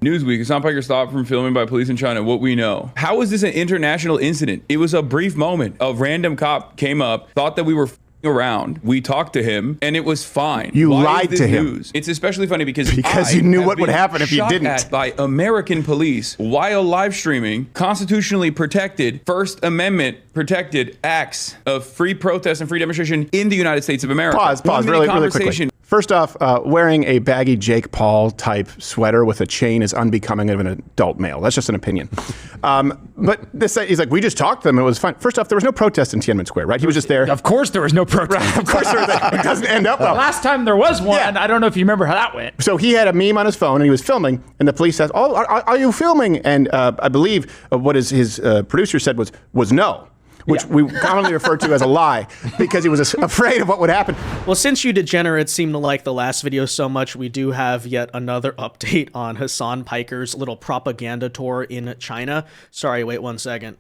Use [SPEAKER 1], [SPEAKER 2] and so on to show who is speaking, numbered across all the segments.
[SPEAKER 1] Newsweek, Hasan Piker stopped from filming by police in China. What we know. How is this an international incident? It was a brief moment. A random cop came up, thought that we were around. We talked to him, and it was fine.
[SPEAKER 2] You
[SPEAKER 1] Why
[SPEAKER 2] lied
[SPEAKER 1] is this
[SPEAKER 2] to him.
[SPEAKER 1] news? It's especially funny because
[SPEAKER 2] you knew
[SPEAKER 1] have
[SPEAKER 2] what would
[SPEAKER 1] been
[SPEAKER 2] happen if you
[SPEAKER 1] shot
[SPEAKER 2] didn't.
[SPEAKER 1] at by American police while live streaming constitutionally protected, First Amendment protected acts of free protest and free demonstration in the United States of America.
[SPEAKER 2] Pause, really quickly. First off, wearing a baggy Jake Paul type sweater with a chain is unbecoming of an adult male. That's just an opinion. But this, he's like, we just talked to them. It was fine. First off, there was no protest in Tiananmen Square, right? He was just there.
[SPEAKER 3] Of course there was no protest.
[SPEAKER 2] Right, of course there was. It doesn't end up well.
[SPEAKER 3] Last time there was one, I don't know if you remember how that went.
[SPEAKER 2] So he had a meme on his phone and he was filming, and the police says, "Oh, are you filming?" And I believe what his producer said was no. Which we commonly refer to as a lie, because he was afraid of what would happen.
[SPEAKER 4] Well, since you degenerates seem to like the last video so much, we do have yet another update on Hasan Piker's little propaganda tour in China. Sorry, wait 1 second.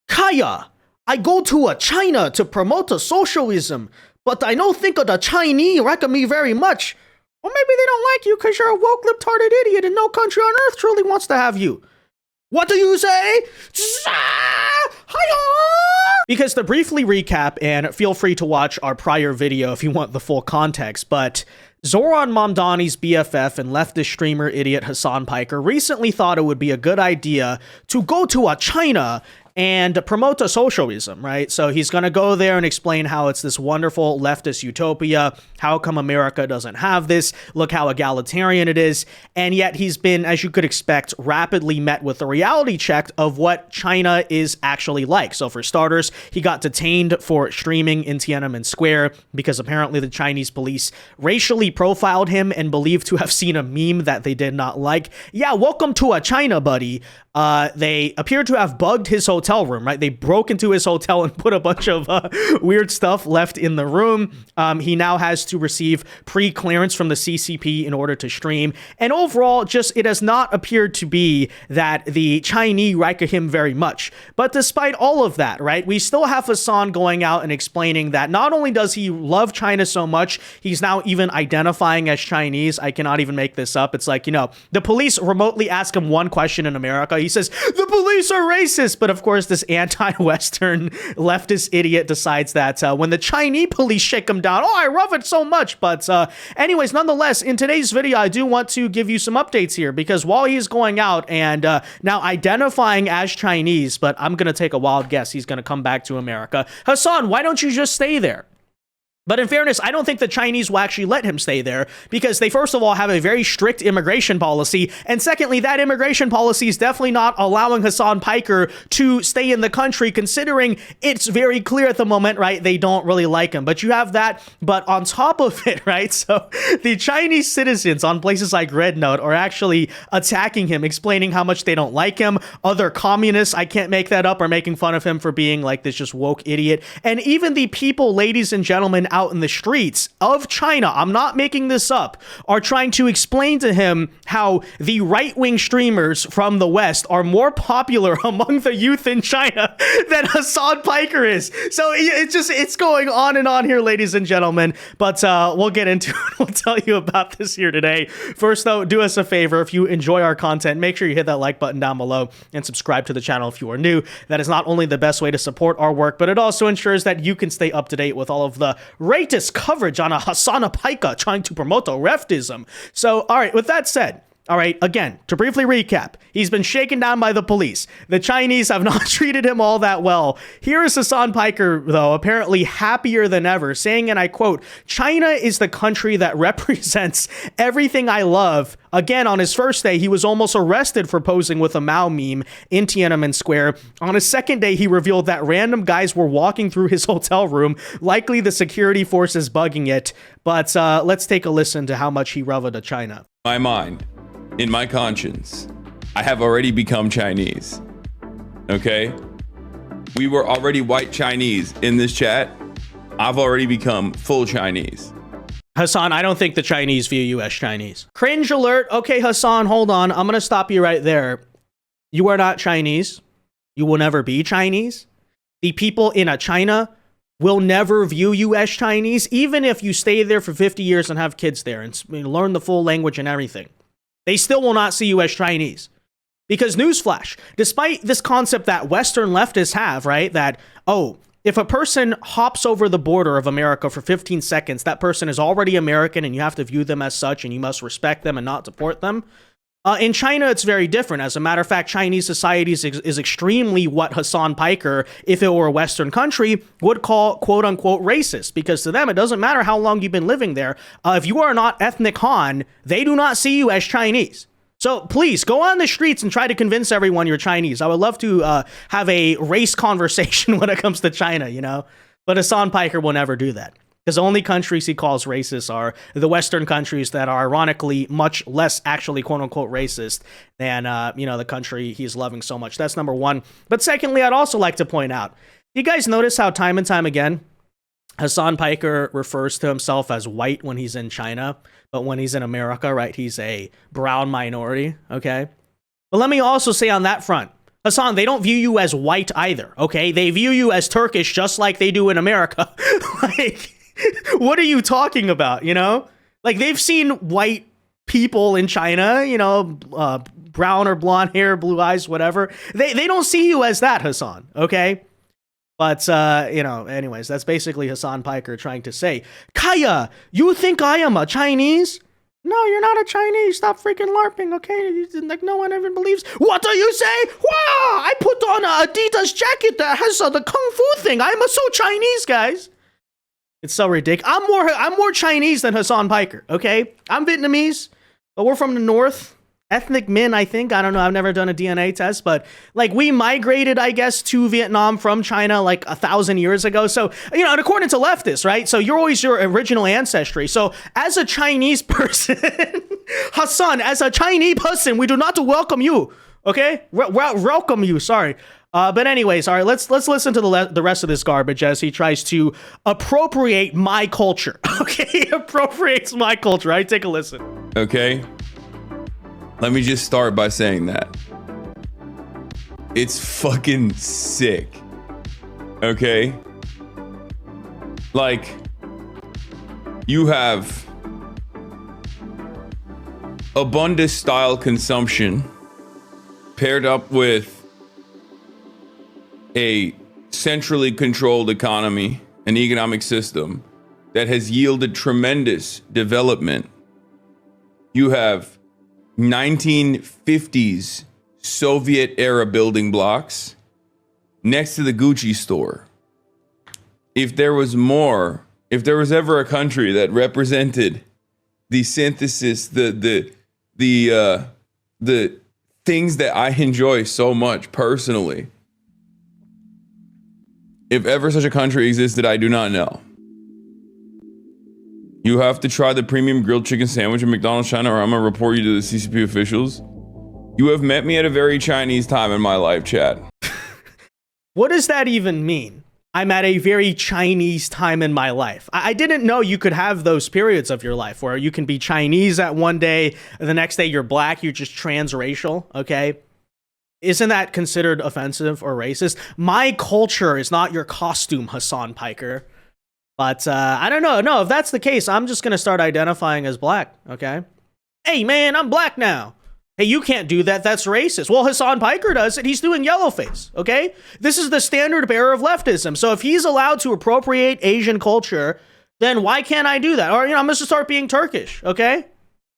[SPEAKER 4] Kaya, I go to a China to promote a socialism, but I don't think of the Chinese reckon me very much. Or maybe they don't like you because you're a woke libtarded idiot and no country on earth truly wants to have you. What do you say? Because to briefly recap, and feel free to watch our prior video if you want the full context, but Zoran Mamdani's BFF and leftist streamer idiot Hasan Piker recently thought it would be a good idea to go to a China and promote a socialism, right? So he's going to go there and explain how it's this wonderful leftist utopia. How come America doesn't have this? Look how egalitarian it is. And yet he's been, as you could expect, rapidly met with a reality check of what China is actually like. So for starters, he got detained for streaming in Tiananmen Square because apparently the Chinese police racially profiled him and believed to have seen a meme that they did not like. Yeah, welcome to a China, buddy. They appear to have bugged his hotel room, right? They broke into his hotel and put a bunch of weird stuff left in the room. He now has to receive pre-clearance from the CCP in order to stream. And overall, just it has not appeared to be that the Chinese like him very much. But despite all of that, right, we still have Hasan going out and explaining that not only does he love China so much, he's now even identifying as Chinese. I cannot even make this up. It's like, you know, the police remotely ask him one question in America. He says, the police are racist. But of course, this anti-Western leftist idiot decides that when the Chinese police shake him down, oh, I love it so much. But anyways, nonetheless, in today's video, I do want to give you some updates here, because while he's going out and now identifying as Chinese, but I'm going to take a wild guess, he's going to come back to America. Hasan, why don't you just stay there? But in fairness, I don't think the Chinese will actually let him stay there, because they, first of all, have a very strict immigration policy. And secondly, that immigration policy is definitely not allowing Hasan Piker to stay in the country, considering it's very clear at the moment, right? They don't really like him. But you have that. But on top of it, right? So the Chinese citizens on places like Red Note are actually attacking him, explaining how much they don't like him. Other communists, I can't make that up, are making fun of him for being like this just woke idiot. And even the people, ladies and gentlemen, out in the streets of China, I'm not making this up, are trying to explain to him how the right-wing streamers from the West are more popular among the youth in China than Hasan Piker is. So it's going on and on here, ladies and gentlemen, but we'll get into it. We'll tell you about this here today. First, though, do us a favor. If you enjoy our content, make sure you hit that like button down below and subscribe to the channel if you are new. That is not only the best way to support our work, but it also ensures that you can stay up to date with all of the latest coverage on a Hasan Piker trying to promote a leftism. So, all right, with that said, all right, again, to briefly recap, he's been shaken down by the police. The Chinese have not treated him all that well. Here is Hasan Piker, though, apparently happier than ever, saying, and I quote, "China is the country that represents everything I love." Again, on his first day, he was almost arrested for posing with a Mao meme in Tiananmen Square. On his second day, he revealed that random guys were walking through his hotel room, likely the security forces bugging it. But let's take a listen to how much he reveled to China.
[SPEAKER 1] My mind. In my conscience, I have already become Chinese. Okay? We were already white Chinese in this chat. I've already become full Chinese.
[SPEAKER 4] Hasan, I don't think the Chinese view you as Chinese. Cringe alert. Okay, Hasan, hold on. I'm going to stop you right there. You are not Chinese. You will never be Chinese. The people in China will never view you as Chinese, even if you stay there for 50 years and have kids there and learn the full language and everything. They still will not see you as Chinese. Because newsflash, despite this concept that Western leftists have, right, that, oh, if a person hops over the border of America for 15 seconds, that person is already American and you have to view them as such and you must respect them and not deport them. In China, it's very different. As a matter of fact, Chinese society is extremely what Hasan Piker, if it were a Western country, would call quote-unquote racist. Because to them, it doesn't matter how long you've been living there. If you are not ethnic Han, they do not see you as Chinese. So please, go on the streets and try to convince everyone you're Chinese. I would love to have a race conversation when it comes to China, you know? But Hasan Piker will never do that. Because the only countries he calls racist are the Western countries that are ironically much less actually quote-unquote racist than, the country he's loving so much. That's number one. But secondly, I'd also like to point out, you guys notice how time and time again, Hasan Piker refers to himself as white when he's in China, but when he's in America, right, he's a brown minority, okay? But let me also say on that front, Hasan, they don't view you as white either, okay? They view you as Turkish just like they do in America. Like, what are you talking about, you know? Like, they've seen white people in China, brown or blonde hair, blue eyes, whatever. They don't see you as that, Hasan, okay? But, anyways, that's basically Hasan Piker trying to say, Kaya, you think I am a Chinese? No, you're not a Chinese. Stop freaking LARPing, okay? Like, no one even believes. What do you say? Wow, I put on an Adidas jacket that has the Kung Fu thing. I'm so Chinese, guys. It's so ridiculous. I'm more Chinese than Hasan Piker, okay? I'm Vietnamese, but we're from the north. Ethnic Min, I think. I don't know. I've never done a DNA test, but like we migrated, I guess, to Vietnam from China like 1,000 years ago. So, and according to leftists, right? So you're always your original ancestry. So as a Chinese person, Hasan, as a Chinese person, we do not welcome you, okay? Welcome you, sorry. But anyways, all right, let's listen to the rest of this garbage as he tries to appropriate my culture. Okay, he appropriates my culture. All right, take a listen.
[SPEAKER 1] Okay. Let me just start by saying that. It's fucking sick. Okay? Like, you have abundant style consumption paired up with a centrally controlled economy, an economic system that has yielded tremendous development. You have 1950s Soviet era building blocks next to the Gucci store. If there was ever a country that represented the synthesis, the things that I enjoy so much personally, if ever such a country existed, I do not know. You have to try the premium grilled chicken sandwich at McDonald's China, or I'm gonna report you to the CCP officials. You have met me at a very Chinese time in my life, Chad.
[SPEAKER 4] What does that even mean? I'm at a very Chinese time in my life. I didn't know you could have those periods of your life where you can be Chinese at one day, and the next day you're black, you're just transracial, okay? Isn't that considered offensive or racist? My culture is not your costume, Hasan Piker. But I don't know. No, if that's the case, I'm just going to start identifying as black, okay? Hey, man, I'm black now. Hey, you can't do that. That's racist. Well, Hasan Piker does it. He's doing yellowface, okay? This is the standard bearer of leftism. So if he's allowed to appropriate Asian culture, then why can't I do that? Or, I'm going to start being Turkish, okay?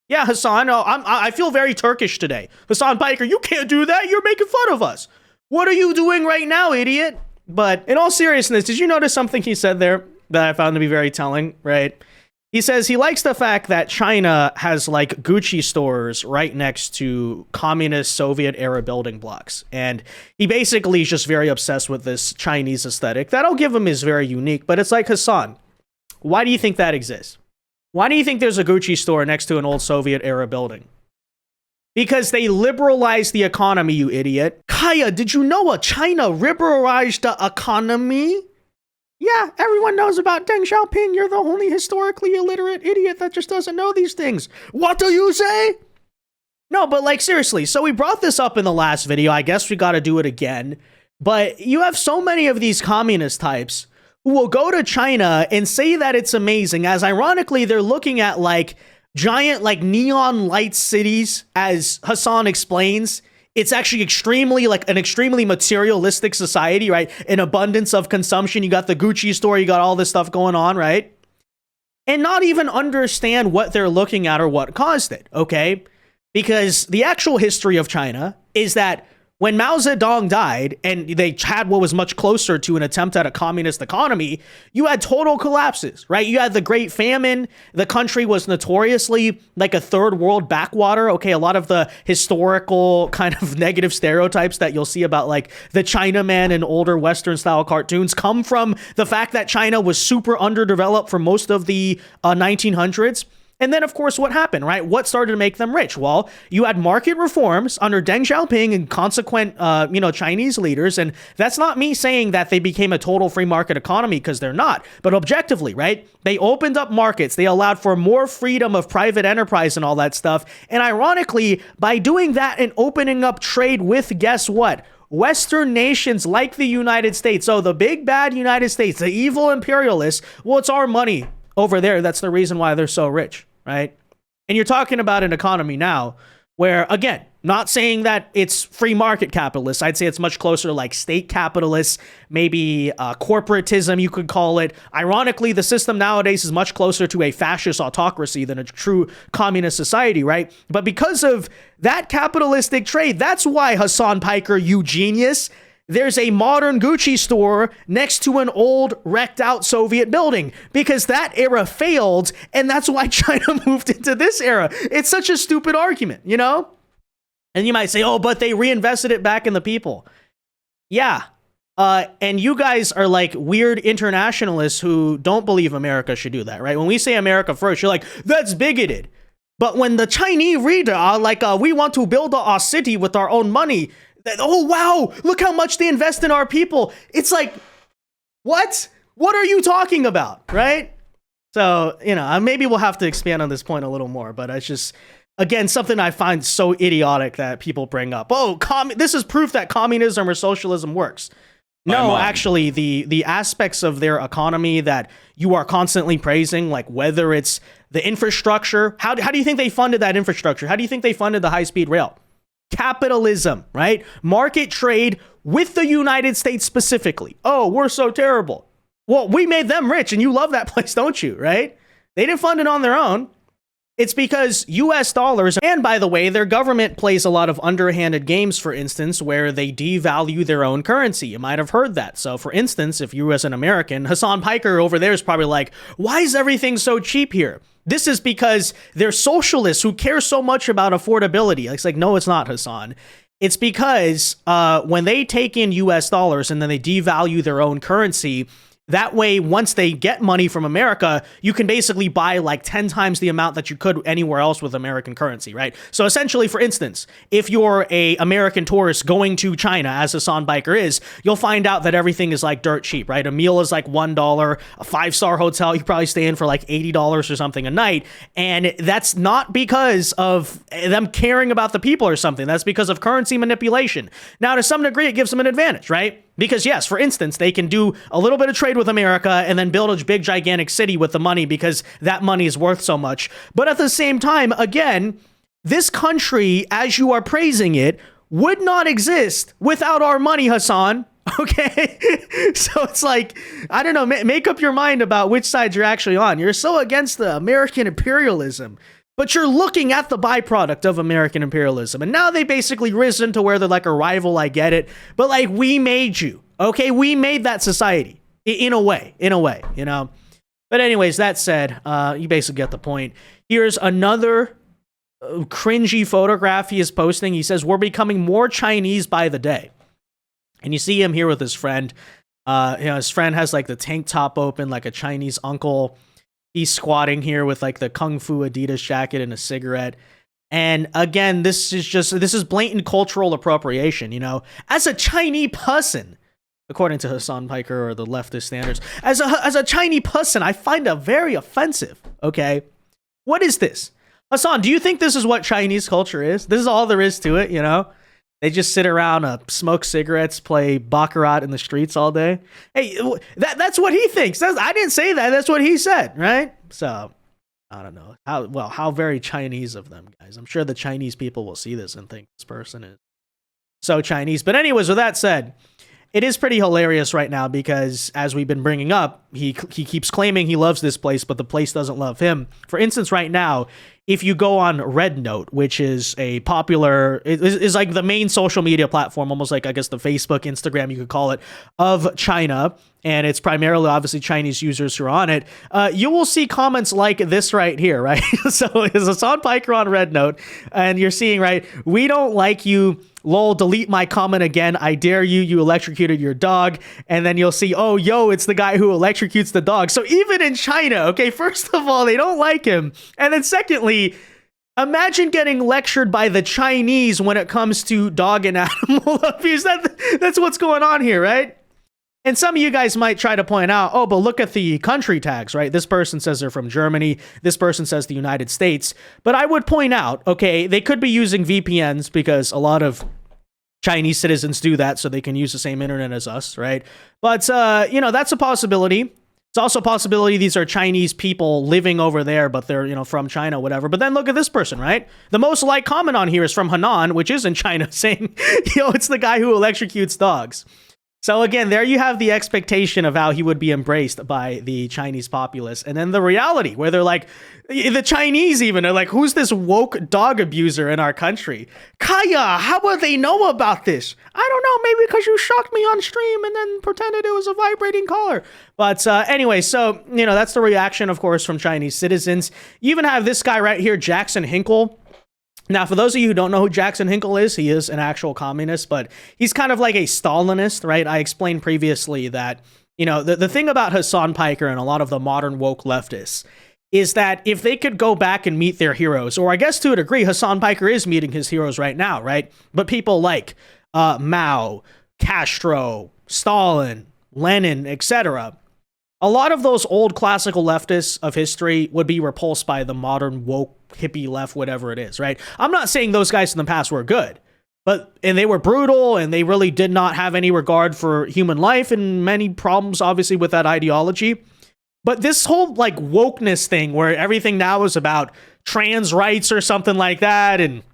[SPEAKER 4] Yeah, Hasan, I feel very Turkish today. Hasan Piker, you can't do that. You're making fun of us. What are you doing right now, idiot? But in all seriousness, did you notice something he said there that I found to be very telling, right? He says he likes the fact that China has like Gucci stores right next to communist Soviet era building blocks. And he basically is just very obsessed with this Chinese aesthetic that I'll give him is very unique. But it's like, Hasan, why do you think that exists? Why do you think there's a Gucci store next to an old Soviet era building? Because they liberalized the economy, you idiot. Kaya, did you know China liberalized the economy? Yeah, everyone knows about Deng Xiaoping. You're the only historically illiterate idiot that just doesn't know these things. What do you say? No, but like seriously, so we brought this up in the last video. I guess we got to do it again. But you have so many of these communist types who will go to China and say that it's amazing, as ironically, they're looking at like giant like neon light cities, as Hasan explains. It's actually an extremely materialistic society, right? An abundance of consumption. You got the Gucci store, you got all this stuff going on, right? And not even understand what they're looking at or what caused it, okay? Because the actual history of China is that when Mao Zedong died and they had what was much closer to an attempt at a communist economy, you had total collapses, right? You had the Great Famine. The country was notoriously like a third world backwater. Okay, a lot of the historical kind of negative stereotypes that you'll see about like the Chinaman and older Western style cartoons come from the fact that China was super underdeveloped for most of the 1900s. And then, of course, what happened, right? What started to make them rich? Well, you had market reforms under Deng Xiaoping and consequent, Chinese leaders. And that's not me saying that they became a total free market economy, because they're not. But objectively, right? They opened up markets. They allowed for more freedom of private enterprise and all that stuff. And ironically, by doing that and opening up trade with, guess what? Western nations like the United States. So the big bad United States, the evil imperialists, well, it's our money over there. That's the reason why they're so rich. Right? And you're talking about an economy now where, again, not saying that it's free market capitalists. I'd say it's much closer to like state capitalists, maybe corporatism, you could call it. Ironically, the system nowadays is much closer to a fascist autocracy than a true communist society, right? But because of that capitalistic trade, that's why, Hasan Piker, you genius, there's a modern Gucci store next to an old wrecked out Soviet building, because that era failed. And that's why China moved into this era. It's such a stupid argument, you know? And you might say, oh, but they reinvested it back in the people. Yeah. And you guys are like weird internationalists who don't believe America should do that, right? When we say America first, you're like, that's bigoted. But when the Chinese reader are like, we want to build our city with our own money, oh, wow, look how much they invest in our people. It's like, what? What are you talking about, right? So, maybe we'll have to expand on this point a little more, but it's just, again, something I find so idiotic that people bring up. Oh, this is proof that communism or socialism works. No, actually, the aspects of their economy that you are constantly praising, like whether it's the infrastructure, how do you think they funded that infrastructure? How do you think they funded the high-speed rail? Capitalism, right? Market trade with the United States specifically. Oh, we're so terrible. Well, we made them rich and you love that place, don't you, right? They didn't fund it on their own. It's because US dollars, and by the way, their government plays a lot of underhanded games, for instance, where they devalue their own currency. You might have heard that. So for instance, if you as an American, Hasan Piker over there is probably like, why is everything so cheap here? This is because they're socialists who care so much about affordability. It's like, no, it's not, Hasan. It's because when they take in US dollars and then they devalue their own currency, that way, once they get money from America, you can basically buy like 10 times the amount that you could anywhere else with American currency, right? So essentially, for instance, if you're a American tourist going to China, as Hasan Piker is, you'll find out that everything is like dirt cheap, right? A meal is like $1, a 5-star hotel, you probably stay in for like $80 or something a night. And that's not because of them caring about the people or something. That's because of currency manipulation. Now, to some degree, it gives them an advantage, right? Because yes, for instance, they can do a little bit of trade with America and then build a big, gigantic city with the money because that money is worth so much. But at the same time, again, this country, as you are praising it, would not exist without our money, Hasan. Okay? So it's like, I don't know, make up your mind about which side you're actually on. You're so against the American imperialism, but you're looking at the byproduct of American imperialism. And now they basically risen to where they're like a rival, I get it. But like, we made you, okay? We made that society in a way, you know? But anyways, that said, you basically get the point. Here's another cringy photograph he is posting. He says, we're becoming more Chinese by the day. And you see him here with his friend. His friend has like the tank top open, like a Chinese uncle. He's squatting here with like the Kung Fu Adidas jacket and a cigarette. And again, this is blatant cultural appropriation, you know? As a Chinese person, according to Hasan Piker or the leftist standards, as a Chinese person, I find it very offensive, okay? What is this? Hasan, do you think this is what Chinese culture is? This is all there is to it, you know? They just sit around, smoke cigarettes, play baccarat in the streets all day. Hey, that's what he thinks. I didn't say that. That's what he said, right? So, I don't know. How very Chinese of them, guys. I'm sure the Chinese people will see this and think this person is so Chinese. But anyways, with that said, it is pretty hilarious right now because, as we've been bringing up, he keeps claiming he loves this place, but the place doesn't love him. For instance, right now, if you go on Red Note, which is a popular, is like the main social media platform, almost like, I guess, the Facebook, Instagram, you could call it, of China, and it's primarily, obviously, Chinese users who are on it, you will see comments like this right here, right? So it's Hasan Piker on Red Note, and you're seeing, right, we don't like you, lol, delete my comment again, I dare you, you electrocuted your dog, and then you'll see, oh, yo, it's the guy who electrocutes the dog. So even in China, okay, first of all, they don't like him, and then secondly, imagine getting lectured by the Chinese when it comes to dog and animal abuse. That's what's going on here, right? And some of you guys might try to point out, oh, but look at the country tags, right? This person says they're from Germany. This person says the United States. But I would point out, okay, they could be using VPNs because a lot of Chinese citizens do that so they can use the same internet as us, right? But, that's a possibility. It's also a possibility these are Chinese people living over there, but they're, from China, whatever. But then look at this person, right? The most liked comment on here is from Hanan, which is in China, saying, it's the guy who electrocutes dogs. So again, there you have the expectation of how he would be embraced by the Chinese populace. And then the reality where they're like, the Chinese even are like, who's this woke dog abuser in our country? Kaya, how would they know about this? I don't know, maybe because you shocked me on stream and then pretended it was a vibrating collar. But anyway, so, that's the reaction, of course, from Chinese citizens. You even have this guy right here, Jackson Hinkle. Now, for those of you who don't know who Jackson Hinkle is, he is an actual communist, but he's kind of like a Stalinist, right? I explained previously that, the thing about Hasan Piker and a lot of the modern woke leftists is that if they could go back and meet their heroes, or I guess to a degree, Hasan Piker is meeting his heroes right now, right? But people like Mao, Castro, Stalin, Lenin, etc., a lot of those old classical leftists of history would be repulsed by the modern woke hippie left, whatever it is, right? I'm not saying those guys in the past were good, and they were brutal and they really did not have any regard for human life and many problems, obviously, with that ideology. But this whole wokeness thing where everything now is about trans rights or something like that, and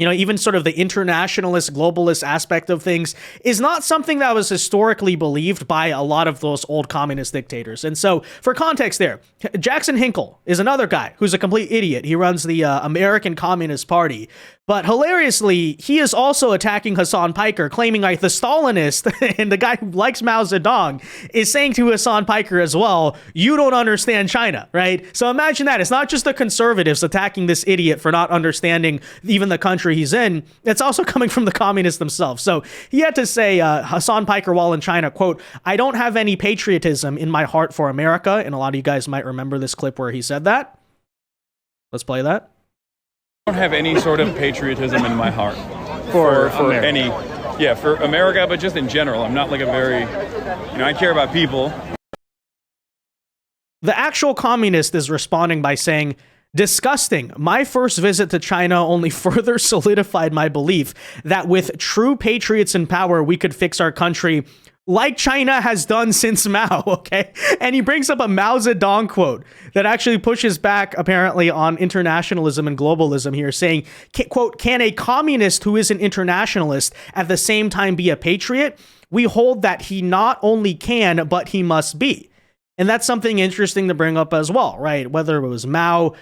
[SPEAKER 4] even sort of the internationalist, globalist aspect of things is not something that was historically believed by a lot of those old communist dictators. And so, for context there, Jackson Hinkle is another guy who's a complete idiot. He runs the American Communist Party. But hilariously, he is also attacking Hasan Piker, claiming the Stalinist and the guy who likes Mao Zedong is saying to Hasan Piker as well, you don't understand China, right? So imagine that. It's not just the conservatives attacking this idiot for not understanding even the country he's in. It's also coming from the communists themselves. So he had to say, Hasan Piker while in China, quote, I don't have any patriotism in my heart for America. And a lot of you guys might remember this clip where he said that. Let's play that.
[SPEAKER 5] I don't have any sort of patriotism in my heart for America, but just in general. I'm not a very, I care about people.
[SPEAKER 4] The actual communist is responding by saying, disgusting. My first visit to China only further solidified my belief that with true patriots in power, we could fix our country like China has done since Mao, okay? And he brings up a Mao Zedong quote that actually pushes back, apparently, on internationalism and globalism here, saying, quote, can a communist who is an internationalist at the same time be a patriot? We hold that he not only can, but he must be. And that's something interesting to bring up as well, right? Whether it was Mao,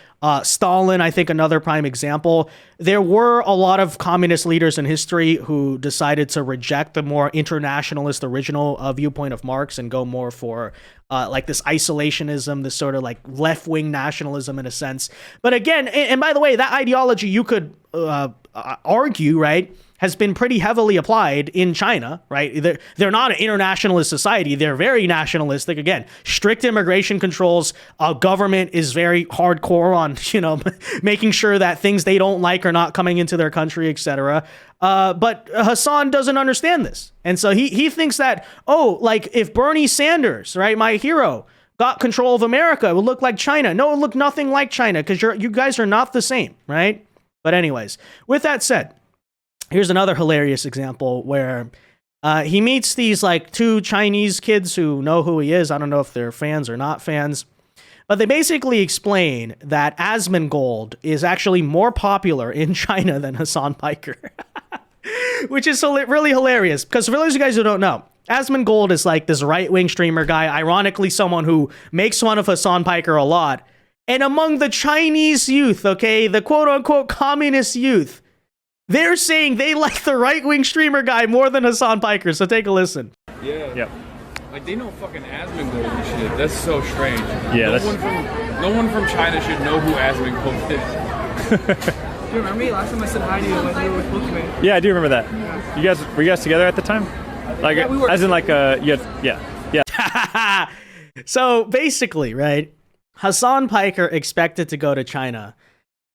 [SPEAKER 4] Stalin, I think another prime example. There were a lot of communist leaders in history who decided to reject the more internationalist original viewpoint of Marx and go more for this isolationism, this sort of left-wing nationalism in a sense. But again, and by the way, that ideology you could argue, right, has been pretty heavily applied in China, right? They're not an internationalist society. They're very nationalistic. Again, strict immigration controls. Government is very hardcore on, making sure that things they don't like are not coming into their country, etc. But Hasan doesn't understand this. And so he thinks that, if Bernie Sanders, right, my hero, got control of America, it would look like China. No, it would look nothing like China because you guys are not the same, right? But anyways, with that said, Here's another hilarious example where he meets these like 2 Chinese kids who know who he is. I don't know if they're fans or not fans, but they basically explain that Asmongold is actually more popular in China than Hasan Piker, which is really hilarious. Because for those of you guys who don't know, Asmongold is like this right-wing streamer guy, ironically someone who makes fun of Hasan Piker a lot. And among the Chinese youth, okay, the quote-unquote communist youth, they're saying they like the right-wing streamer guy more than Hasan Piker, so take a listen.
[SPEAKER 5] Yeah.
[SPEAKER 3] Yep.
[SPEAKER 5] Like, they know fucking Asmongold and shit. That's so strange.
[SPEAKER 3] Yeah,
[SPEAKER 5] no one from China should know who Asmongold is.
[SPEAKER 6] Do you remember me? Last time I said hi to you when you were with Pokemon.
[SPEAKER 3] Yeah, I do remember that. Yeah. Were you guys together at the time? Like,
[SPEAKER 6] yeah, we were.
[SPEAKER 3] As in like yeah.
[SPEAKER 4] So basically, right, Hasan Piker expected to go to China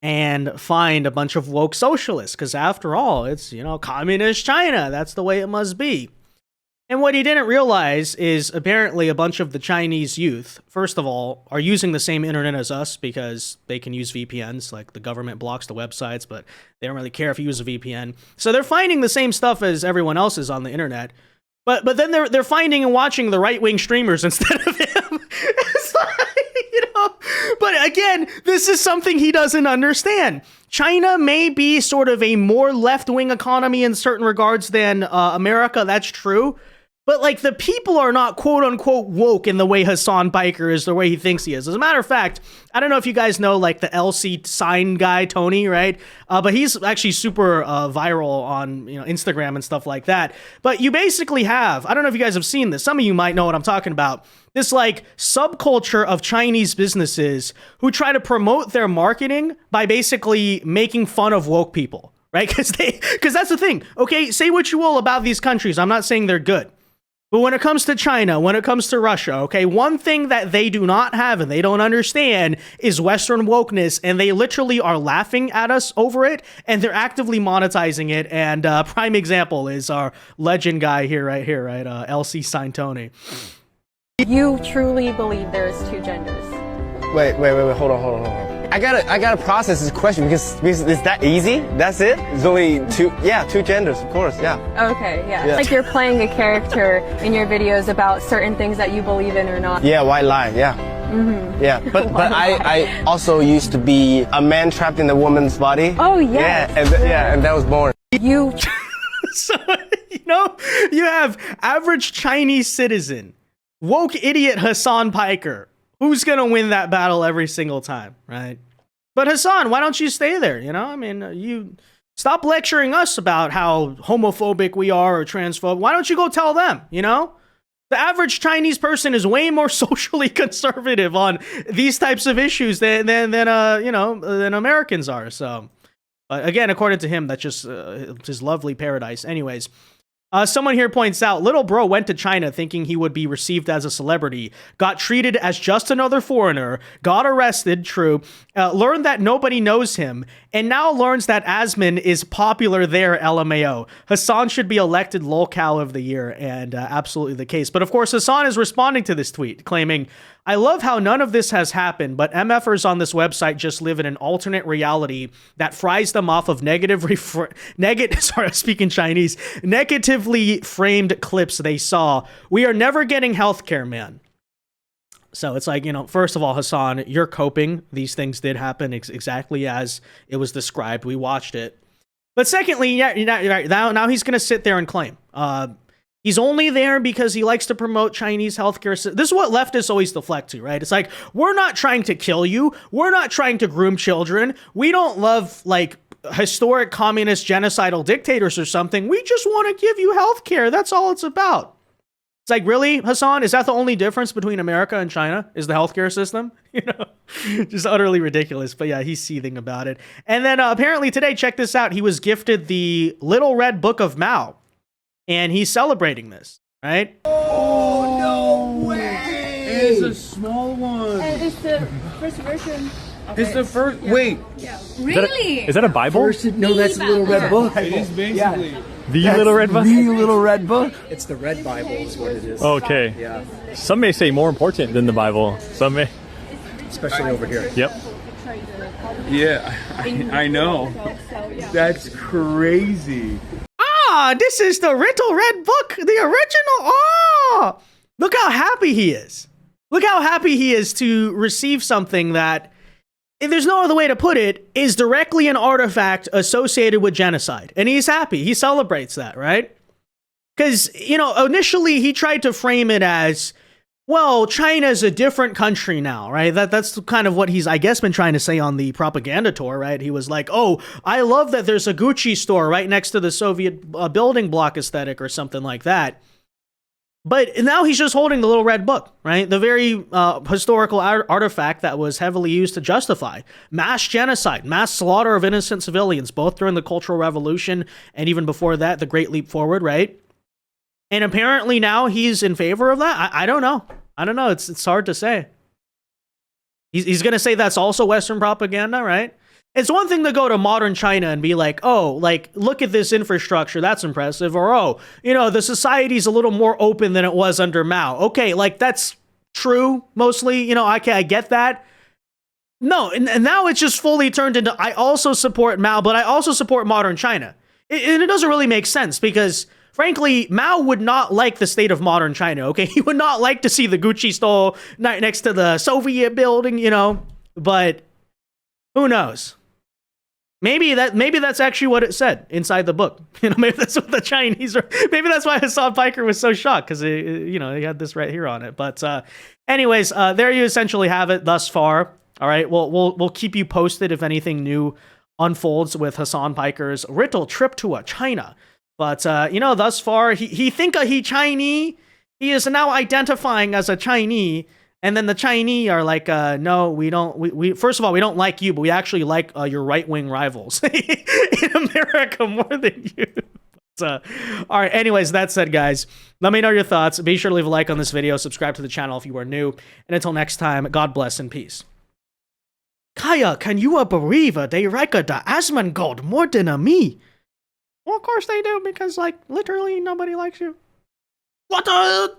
[SPEAKER 4] and find a bunch of woke socialists, because after all, it's, communist China. That's the way it must be. And what he didn't realize is apparently a bunch of the Chinese youth, first of all, are using the same internet as us because they can use VPNs. Like, the government blocks the websites, but they don't really care if you use a VPN. So they're finding the same stuff as everyone else is on the internet. But then they're finding and watching the right-wing streamers instead of him. It's like, But again, this is something he doesn't understand. China may be sort of a more left-wing economy in certain regards than America. That's true. But, like, the people are not quote-unquote woke in the way Hasan Piker is, the way he thinks he is. As a matter of fact, I don't know if you guys know, like, the LC sign guy, Tony, right? But he's actually super viral on, Instagram and stuff like that. But you basically have, I don't know if you guys have seen this. Some of you might know what I'm talking about. This, like, subculture of Chinese businesses who try to promote their marketing by basically making fun of woke people, right? Because that's the thing. Okay, say what you will about these countries. I'm not saying they're good. But when it comes to China, when it comes to Russia, okay, one thing that they do not have and they don't understand is Western wokeness, and they literally are laughing at us over it, and they're actively monetizing it. And prime example is our legend guy right here, right? LC Sign Tony.
[SPEAKER 7] You truly believe there's 2 genders?
[SPEAKER 8] Wait, hold on. I gotta process this question because it's that easy? That's it? It's only 2 genders, of course, yeah.
[SPEAKER 7] Okay, yeah. Like you're playing a character in your videos about certain things that you believe in or not.
[SPEAKER 8] Yeah, white lie, yeah.
[SPEAKER 7] Mm-hmm.
[SPEAKER 8] Yeah, but I also used to be a man trapped in a woman's body.
[SPEAKER 7] Oh, yes.
[SPEAKER 8] Yeah, and that was born.
[SPEAKER 7] You...
[SPEAKER 4] So, you have average Chinese citizen, woke idiot Hasan Piker. Who's going to win that battle every single time, right? But Hasan, why don't you stay there, you stop lecturing us about how homophobic we are or transphobic. Why don't you go tell them, The average Chinese person is way more socially conservative on these types of issues than Americans are. So, again, according to him, that's just his lovely paradise. Anyways, someone here points out, little bro went to China thinking he would be received as a celebrity, got treated as just another foreigner, got arrested, true, learned that nobody knows him, and now learns that Asmon is popular there, LMAO. Hasan should be elected lolcow of the year, and absolutely the case. But of course, Hasan is responding to this tweet, claiming, I love how none of this has happened, but MFers on this website just live in an alternate reality that fries them off of negatively framed clips they saw. We are never getting healthcare, man. So it's like, first of all, Hasan, you're coping. These things did happen exactly as it was described. We watched it. But secondly, now he's going to sit there and claim. He's only there because he likes to promote Chinese healthcare. This is what leftists always deflect to, right? It's like, we're not trying to kill you. We're not trying to groom children. We don't love, like, historic communist genocidal dictators or something. We just want to give you healthcare. That's all it's about. It's like, really, Hasan? Is that the only difference between America and China? Is the healthcare system? Just utterly ridiculous. But yeah, he's seething about it. And then apparently today, check this out. He was gifted the Little Red Book of Mao. And he's celebrating this, right?
[SPEAKER 6] Oh, no way!
[SPEAKER 5] It's a small one.
[SPEAKER 7] And it's the first version.
[SPEAKER 5] It's the first. Wait.
[SPEAKER 7] Yeah.
[SPEAKER 3] Really? Is that a Bible?
[SPEAKER 6] No, that's the Little Red Book.
[SPEAKER 5] It is basically.
[SPEAKER 3] The Little Red Book?
[SPEAKER 6] The Little Red Book?
[SPEAKER 9] It's the Red Bible is what it is.
[SPEAKER 3] Okay.
[SPEAKER 9] Yeah.
[SPEAKER 3] Some may say more important than the Bible. Some may.
[SPEAKER 9] Especially over here.
[SPEAKER 3] Yep.
[SPEAKER 5] Yeah, I know.
[SPEAKER 1] That's crazy.
[SPEAKER 4] Ah, this is the Riddle Red book, the original. Oh, look how happy he is. Look how happy he is to receive something that, if there's no other way to put it, is directly an artifact associated with genocide. And he's happy. He celebrates that, right? Because, you know, initially he tried to frame it as, well, China's a different country now, right? That's kind of what he's, I guess, been trying to say on the propaganda tour, right? He was like, oh, I love that there's a Gucci store right next to the Soviet building block aesthetic or something like that. But now he's just holding the little red book, right? The very historical artifact that was heavily used to justify mass genocide, mass slaughter of innocent civilians, both during the Cultural Revolution and even before that, the Great Leap Forward, right? And apparently now he's in favor of that. I don't know. I don't know. It's hard to say. He's going to say that's also Western propaganda, right? It's one thing to go to modern China and be like, oh, like, look at this infrastructure. That's impressive. Or, oh, you know, the society's a little more open than it was under Mao. Okay, like, that's true, mostly. You know, I get that. No, and now it's just fully turned into, I also support Mao, but I also support modern China. And it doesn't really make sense because, frankly, Mao would not like the state of modern China, okay? He would not like to see the Gucci store next to the Soviet building, you know? But who knows? Maybe that's actually what it said inside the book. You know, maybe that's what the Chinese are. Maybe that's why Hasan Piker was so shocked because he had this right here on it. But anyways, there you essentially have it thus far. All right, we'll keep you posted if anything new unfolds with Hasan Piker's Riddle trip to China. But thus far he think he Chinese. He is now identifying as a Chinese. And then the Chinese are like, no, we don't. We first of all, we don't like you, but we actually like your right-wing rivals in America more than you. But, all right. Anyways, that said, guys, let me know your thoughts. Be sure to leave a like on this video. Subscribe to the channel if you are new. And until next time, God bless and peace. Kaya, can you believe they like the Asmongold more than me? Well, of course they do, because like literally nobody likes you. What the?